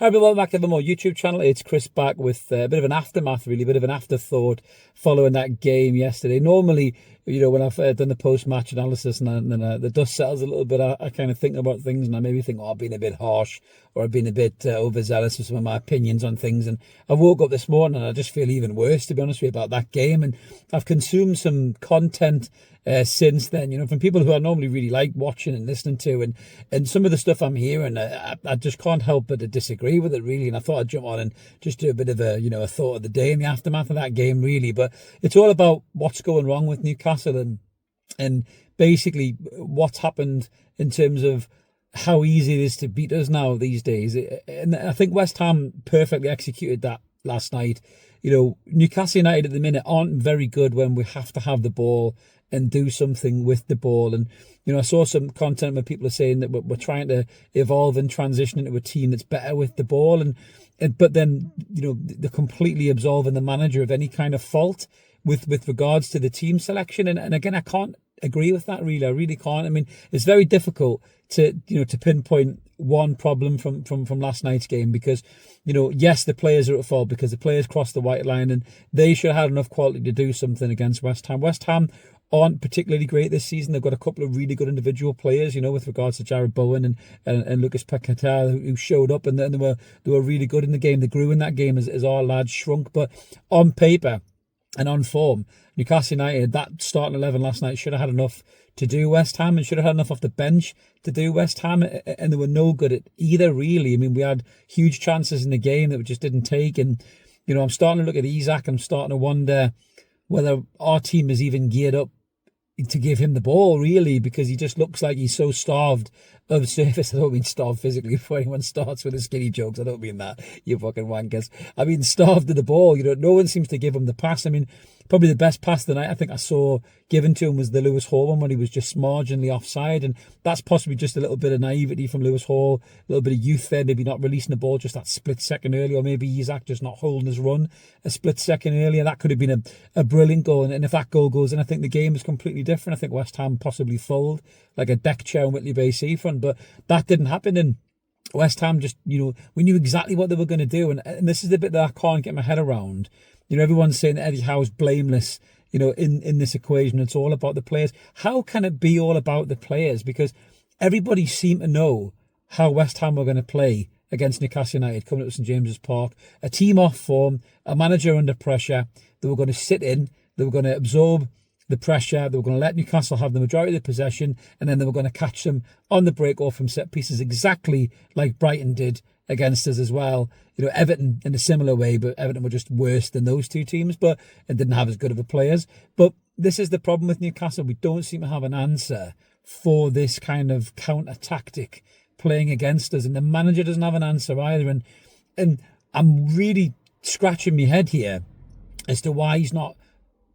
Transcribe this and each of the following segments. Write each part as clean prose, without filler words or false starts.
Hi everyone, welcome back to the More YouTube channel. It's Chris back with a bit of an aftermath, really, a bit of an afterthought following that game yesterday. Normally, you know, when I've done the post-match analysis and then the dust settles a little bit, I kind of think about things and I maybe think, oh, I've been a bit harsh or I've been a bit overzealous with some of my opinions on things. And I woke up this morning and I just feel even worse, to be honest with you, about that game. And I've consumed some content since then, you know, from people who I normally really like watching and listening to, and some of the stuff I'm hearing, I just can't help but to disagree with it, really. And I thought I'd jump on and just do a bit of a, you know, a thought of the day in the aftermath of that game, really. But it's all about what's going wrong with Newcastle and basically what's happened in terms of how easy it is to beat us now these days. And I think West Ham perfectly executed that last night. You know, Newcastle United at the minute aren't very good when we have to have the ball and do something with the ball. And, you know, I saw some content where people are saying that we're trying to evolve and transition into a team that's better with the ball. But then, you know, they're completely absolving the manager of any kind of fault with regards to the team selection. And again, I can't agree with that, really. I really can't. I mean, it's very difficult to, you know, to pinpoint one problem from last night's game because, you know, yes, the players are at fault because the players crossed the white line and they should have had enough quality to do something against West Ham. West Ham aren't particularly great this season. They've got a couple of really good individual players, you know, with regards to Jared Bowen and Lucas Paquetá, who showed up and then they were really good in the game. They grew in that game as our lads shrunk. But on paper and on form, Newcastle United, that starting 11 last night should have had enough to do West Ham and should have had enough off the bench to do West Ham, and they were no good at either, really. I mean, we had huge chances in the game that we just didn't take, and, you know, I'm starting to look at Isak and I'm starting to wonder whether our team is even geared up to give him the ball, really, because he just looks like he's so starved of service. I don't mean starved physically before anyone starts with the skinny jokes. I don't mean that, you fucking wankers. I mean starved of the ball. You know, no one seems to give him the pass. I mean, probably the best pass of the night I think I saw given to him was the Lewis Hall one when he was just marginally offside, and that's possibly just a little bit of naivety from Lewis Hall, a little bit of youth there, maybe not releasing the ball just that split second earlier, or maybe Isak just not holding his run a split second earlier. That could have been a brilliant goal, and if that goal goes in, I think the game is completely different. I think West Ham possibly fold like a deck chair in Whitley Bay Seafront, but that didn't happen. And West Ham just, you know, we knew exactly what they were going to do, and this is the bit that I can't get my head around. You know, everyone's saying that Eddie Howe's blameless, you know, in this equation. It's all about the players. How can it be all about the players? Because everybody seemed to know how West Ham were going to play against Newcastle United coming up to St James's Park. A team off form, a manager under pressure. They were going to sit in. They were going to absorb the pressure. They were going to let Newcastle have the majority of the possession, and then they were going to catch them on the break or from set pieces, exactly like Brighton did against us as well. You know, Everton in a similar way, but Everton were just worse than those two teams, but it didn't have as good of a players. But this is the problem with Newcastle. We don't seem to have an answer for this kind of counter tactic playing against us, and the manager doesn't have an answer either. And I'm really scratching my head here as to why he's not,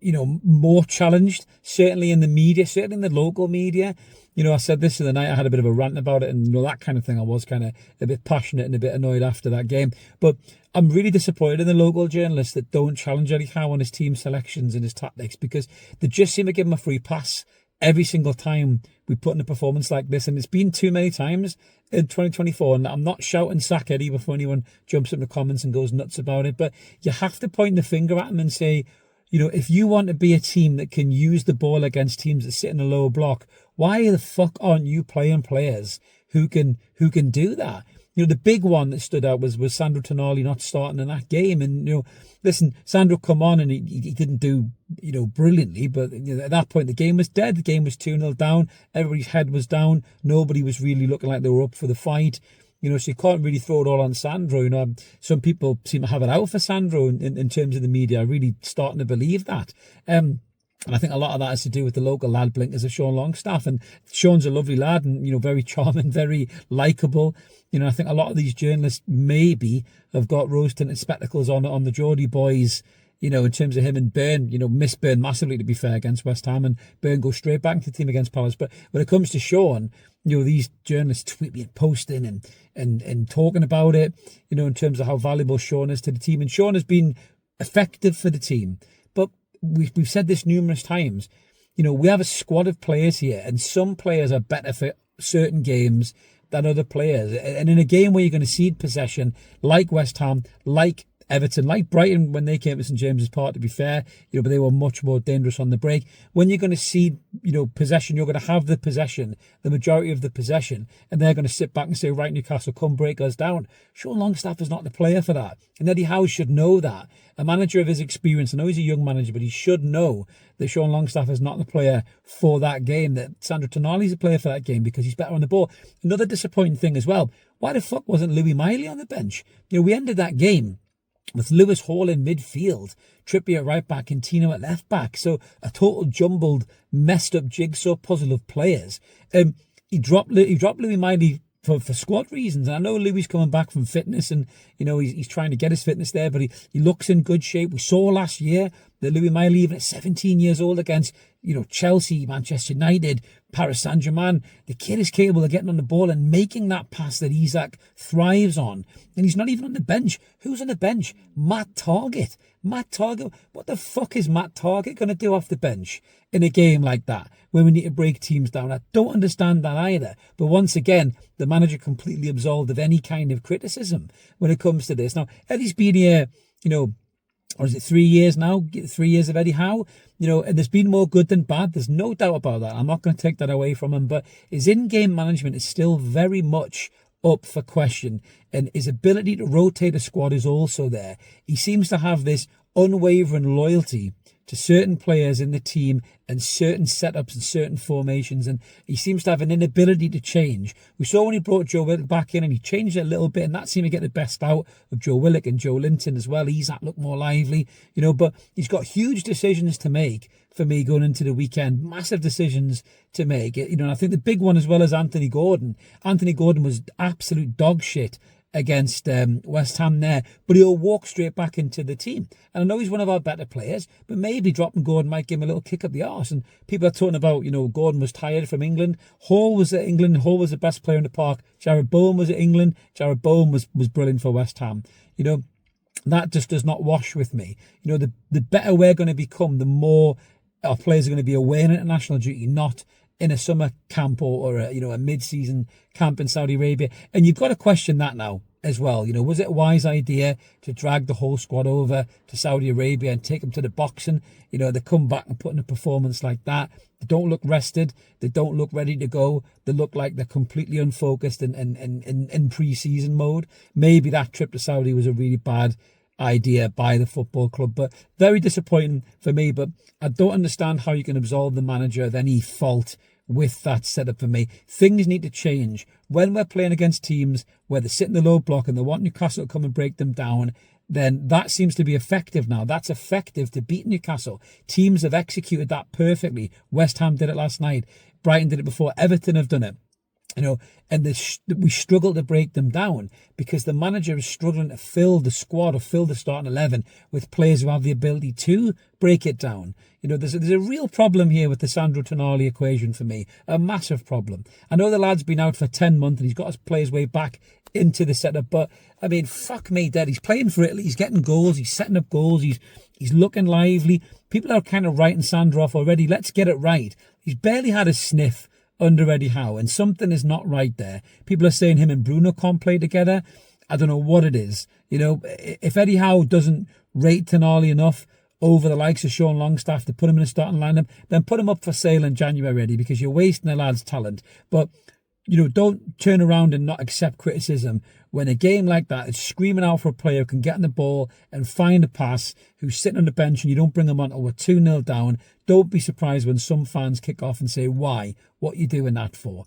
you know, more challenged, certainly in the media, certainly in the local media. You know, I said this the other night, I had a bit of a rant about it and, you know, that kind of thing. I was kind of a bit passionate and a bit annoyed after that game. But I'm really disappointed in the local journalists that don't challenge Eddie Howe on his team selections and his tactics, because they just seem to give him a free pass every single time we put in a performance like this. And it's been too many times in 2024. And I'm not shouting sack Eddie before anyone jumps up in the comments and goes nuts about it. But you have to point the finger at him and say, you know, if you want to be a team that can use the ball against teams that sit in a low block, why the fuck aren't you playing players who can do that? You know, the big one that stood out was Sandro Tonali not starting in that game. And, you know, listen, Sandro come on and he didn't do, you know, brilliantly, but, you know, at that point the game was dead. The game was 2-0 down. Everybody's head was down. Nobody was really looking like they were up for the fight. You know, so you can't really throw it all on Sandro. You know, some people seem to have it out for Sandro in terms of the media. I'm really starting to believe that. And I think a lot of that has to do with the local lad blinkers of Sean Longstaff. And Sean's a lovely lad and, you know, very charming, very likeable. You know, I think a lot of these journalists maybe have got rose-tinted spectacles on the Geordie boys, you know, in terms of him and Byrne. You know, miss Byrne massively, to be fair, against West Ham, and Byrne goes straight back to the team against Palace. But when it comes to Sean, you know, these journalists tweeting and posting and talking about it, you know, in terms of how valuable Sean is to the team. And Sean has been effective for the team. But we've said this numerous times. You know, we have a squad of players here, and some players are better for certain games than other players. And in a game where you're going to cede possession, like West Ham, like Everton, like Brighton when they came to St James's Park, to be fair, but they were much more dangerous on the break. When you're going to cede, possession, you're going to have the possession, the majority of the possession, and they're going to sit back and say, right, Newcastle, come break us down. Sean Longstaff is not the player for that. And Eddie Howe should know that. A manager of his experience, I know he's a young manager, but he should know that Sean Longstaff is not the player for that game, that Sandro Tonali is the player for that game because he's better on the ball. Another disappointing thing as well, why the fuck wasn't Louis Miley on the bench? We ended that game with Lewis Hall in midfield, Trippier at right back, and Tino at left back. So a total jumbled, messed up jigsaw puzzle of players. He dropped Louis Miley for squad reasons. And I know Louis coming back from fitness and, he's trying to get his fitness there, but he looks in good shape. We saw last year that Louis Miley, even at 17 years old against, Chelsea, Manchester United, Paris Saint-Germain, the kid is capable of getting on the ball and making that pass that Isak thrives on. And he's not even on the bench. Who's on the bench? Matt Targett. Matt Targett. What the fuck is Matt Targett going to do off the bench in a game like that where we need to break teams down? I don't understand that either. But once again, the manager completely absolved of any kind of criticism when it comes to this. Now, Eddie's been here, or is it 3 years now? 3 years of Eddie Howe? And there's been more good than bad. There's no doubt about that. I'm not going to take that away from him. But his in-game management is still very much up for question. And his ability to rotate a squad is also there. He seems to have this unwavering loyalty to certain players in the team and certain setups and certain formations, and he seems to have an inability to change. We saw when he brought Joe Willock back in and he changed it a little bit, and that seemed to get the best out of Joe Willock and Joe Linton as well. Isak looked more lively, but he's got huge decisions to make for me going into the weekend, massive decisions to make. And I think the big one as well is Anthony Gordon. Anthony Gordon was absolute dog shit against West Ham there, but he'll walk straight back into the team. And I know he's one of our better players, but maybe dropping Gordon might give him a little kick up the arse. And people are talking about, Gordon was tired from England. Hall was at England. Hall was the best player in the park. Jared Bowen was at England. Jared Bowen was brilliant for West Ham. That just does not wash with me. The better we're going to become, the more our players are going to be away in international duty, not in a summer camp or a mid-season camp in Saudi Arabia. And you've got to question that now as well. Was it a wise idea to drag the whole squad over to Saudi Arabia and take them to the boxing? They come back and put in a performance like that. They don't look rested. They don't look ready to go. They look like they're completely unfocused and in pre-season mode. Maybe that trip to Saudi was a really bad idea by the football club, but very disappointing for me. But I don't understand how you can absolve the manager of any fault with that setup for me. Things need to change. When we're playing against teams where they sit in the low block and they want Newcastle to come and break them down, then that seems to be effective now. That's effective to beat Newcastle. Teams have executed that perfectly. West Ham did it last night. Brighton did it before. Everton have done it. And we struggle to break them down because the manager is struggling to fill the squad or fill the starting 11 with players who have the ability to break it down. There's a real problem here with the Sandro Tonali equation for me, a massive problem. I know the lad's been out for 10 months and he's got to play his way back into the setup, but I mean, fuck me dead. He's playing for Italy. He's getting goals. He's setting up goals. He's looking lively. People are kind of writing Sandro off already. Let's get it right. He's barely had a sniff under Eddie Howe, and something is not right there. People are saying him and Bruno can't play together. I don't know what it is. If Eddie Howe doesn't rate Tonali enough over the likes of Sean Longstaff to put him in a starting lineup, then put him up for sale in January already, because you're wasting the lad's talent. But don't turn around and not accept criticism when a game like that is screaming out for a player who can get in the ball and find a pass, who's sitting on the bench, and you don't bring him on until we're 2-0 down. Don't be surprised when some fans kick off and say, why? What are you doing that for?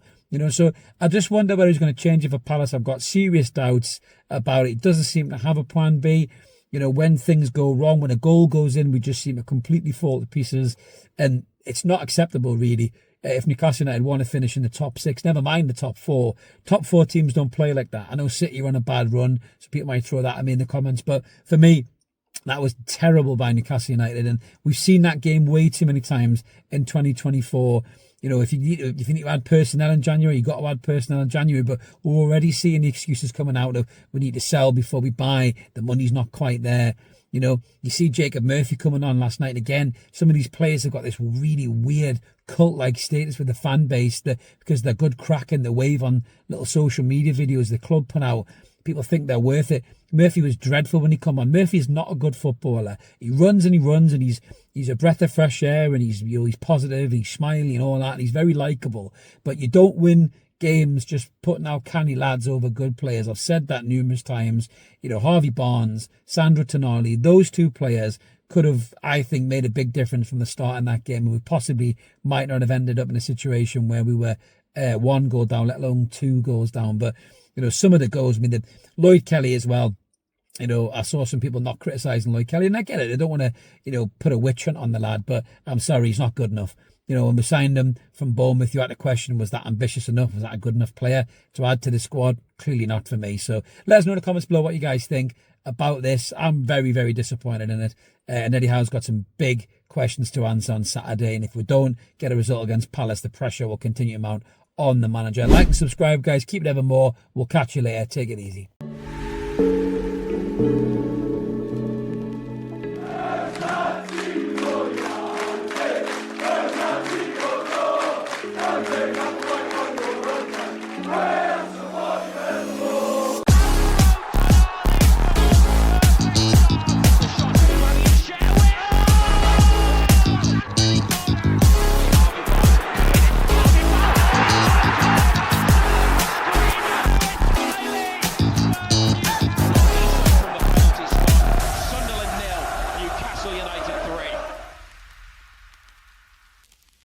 So I just wonder whether he's going to change it for Palace. I've got serious doubts about it. He doesn't seem to have a plan B. When things go wrong, when a goal goes in, we just seem to completely fall to pieces. And it's not acceptable, really. If Newcastle United want to finish in the top 6, never mind the top 4. Top 4 teams don't play like that. I know City are on a bad run, so people might throw that at me in the comments. But for me, that was terrible by Newcastle United. And we've seen that game way too many times in 2024. You know, if you need to add personnel in January, you got to add personnel in January. But we're already seeing the excuses coming out of we need to sell before we buy. The money's not quite there. You know, you see Jacob Murphy coming on last night. Again, some of these players have got this really weird cult-like status with the fan base because they're good crack and they wave on little social media videos the club put out. People think they're worth it. Murphy was dreadful when he come on. Murphy is not a good footballer. He runs and he's a breath of fresh air, and he's positive, he's smiling and all that, and he's very likeable. But you don't win games just putting out canny lads over good players. I've said that numerous times. You know, Harvey Barnes, Sandro Tonali, those two players could have, I think, made a big difference from the start in that game. And we possibly might not have ended up in a situation where we were 1 goal down, let alone 2 goals down. But, you know, some of the goals, I mean, the Lloyd Kelly as well. You know, I saw some people not criticising Lloyd Kelly, and I get it. I don't want to, you know, put a witch hunt on the lad, but I'm sorry, he's not good enough. You know, when we signed him from Bournemouth, you had to question, was that ambitious enough? Was that a good enough player to add to the squad? Clearly not for me. So let us know in the comments below what you guys think about this. I'm very, very disappointed in it. And Eddie Howe's got some big questions to answer on Saturday. And if we don't get a result against Palace, the pressure will continue to mount on the manager. Like and subscribe, guys. Keep it ever more. We'll catch you later. Take it easy.